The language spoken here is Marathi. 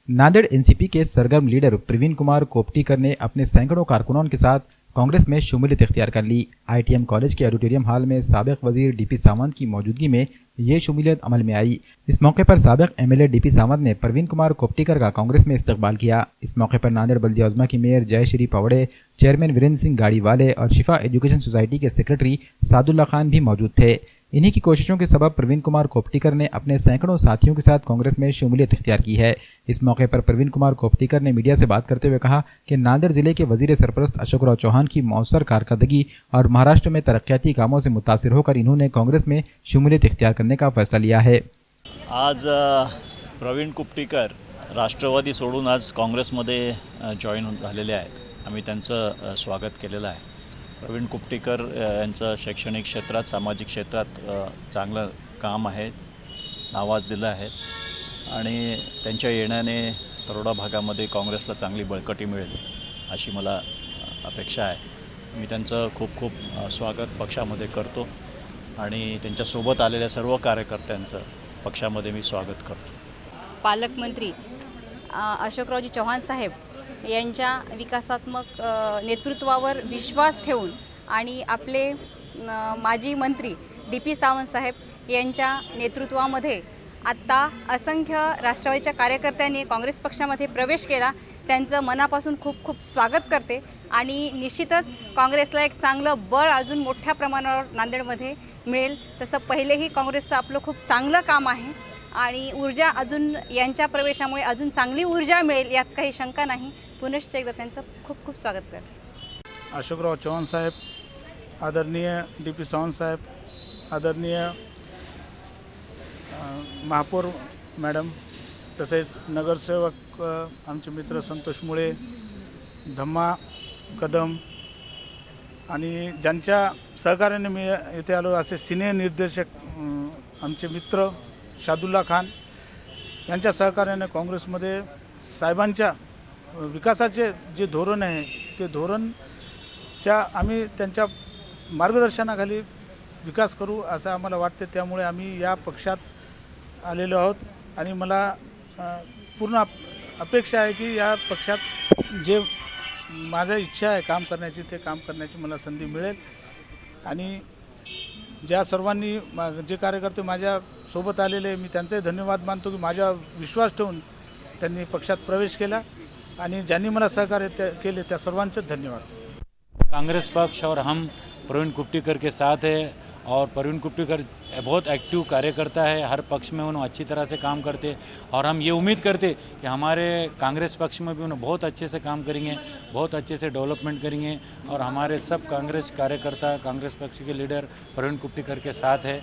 नांदेड़ एनसीपी के सरगर्म लीडर प्रवीण कुमार कोपटीकर ने अपने सैकड़ों कारकुनों के साथ कांग्रेस में शमूलियत इख्तियार कर ली। आईटीएम कॉलेज के ऑडिटोरियम हॉल में साबिक वजीर डीपी सावंत की मौजूदगी में ये शमूलियत अमल में आई। इस मौके पर साबिक एमएलए डीपी सावंत ने प्रवीण कुमार कोपटीकर का कांग्रेस में इस्तकबाल किया। इस मौके पर नांदेड़ बल्दिया उज़्मा की मेयर जयश्री पवड़े, चेयरमैन वीरेंद्र सिंह गाड़ीवाले और शिफा एजुकेशन सोसाइटी के सेक्रेटरी सादुल्ला खान भी मौजूद थे। इन्हीं की कोशिशों के सबब प्रवीण कुमार कोपटीकर ने अपने सैकड़ों साथियों के साथ कांग्रेस में शमूलियत इख्तियार की है। इस मौके पर प्रवीण कुमार कोपटीकर ने मीडिया से बात करते हुए कहा कि नांदेड़ जिले के वजीर सरपरस्त अशोकराव चौहान की मौसर कारकर्दगी और महाराष्ट्र में तरक्याती कामों से मुतासिर होकर इन्होंने कांग्रेस में शमूलियत इख्तियार करने का फैसला लिया है। आज प्रवीण कोपटीकर राष्ट्रवादी सोडून आज काँग्रेसमध्ये जॉईन झालेले आहेत। आम्ही त्यांचं स्वागत केलेलं आहे। प्रवीण कोपटीकर यांचं शैक्षणिक क्षेत्रात, सामाजिक क्षेत्रात चांगलं काम आहे, नावाज दिलं आहे आणि त्यांच्या येण्याने तरोडा भागामध्ये काँग्रेसला चांगली बळकटी मिळेल अशी मला अपेक्षा आहे। मी त्यांचं खूप खूप स्वागत पक्षामध्ये करतो आणि त्यांच्यासोबत आलेल्या सर्व कार्यकर्त्यांचं पक्षामध्ये मी स्वागत करतो। पालकमंत्री अशोकरावजी चव्हाण साहेब यांच्या विकासात्मक नेतृत्वावर विश्वास ठेवून आणि आपले माजी मंत्री डीपी सावंत साहेब यांच्या नेतृत्वामध्ये आता असंख्य राष्ट्रवादीच्या कार्यकर्त्यांनी काँग्रेस पक्षामध्ये प्रवेश केला। त्यांचं मनापासून खूप खूप स्वागत करते आणि निश्चितच काँग्रेसला एक चांगलं बळ अजून मोठ्या प्रमाणावर नांदेडमध्ये मिळेल। तसं पहिलेही काँग्रेसचं आपलं खूप चांगलं काम आहे आणि ऊर्जा अजून यांच्या प्रवेशामुळे अजून चांगली ऊर्जा मिळेल यात काही शंका नाही। पुनश्च एकदा त्यांचं खूप खूप स्वागत करते। अशोकराव चव्हाण साहेब, आदरणीय डीपी सावंत साहेब, आदरणीय महापौर मॅडम, तसेच नगरसेवक आमचे मित्र संतोष मुळे, धम्मा कदम आणि ज्यांच्या सहकार्याने मी इथे आलो असे सिने निर्देशक आमचे मित्र सादुल्ला खान यांच्या सहकार्याने काँग्रेसमध्ये साहेबांच्या विकासाचे जे धोरण आहे ते धोरणच्या आम्ही त्यांच्या मार्गदर्शनाखाली विकास करू असं आम्हाला वाटते। त्यामुळे आम्ही या पक्षात आलेलो आहोत आणि मला पूर्ण अपेक्षा आहे की या पक्षात जे माझी इच्छा आहे काम करण्याची ते काम करण्याची मला संधी मिळेल आणि ज्या सर्वांनी जे कार्यकर्ते माझ्या सोबत आलेले मी त्यांचे धन्यवाद मानतो की माझा विश्वास ठेवून त्यांनी पक्षात प्रवेश केला आणि ज्यांनी मला सहकार्य केले त्या सर्वांचे धन्यवाद। कांग्रेस पक्ष और हम प्रवीण कोपटीकर के साथ है और प्रवीण कोपटीकर बहुत एक्टिव कार्यकर्ता है। हर पक्ष में उन्होंने अच्छी तरह से काम करते और हम ये उम्मीद करते कि हमारे कांग्रेस पक्ष में भी उन्हें बहुत अच्छे से काम करेंगे, बहुत अच्छे से डेवलपमेंट करेंगे और हमारे सब कांग्रेस कार्यकर्ता, कांग्रेस पक्ष के लीडर प्रवीण कोपटीकर के साथ है।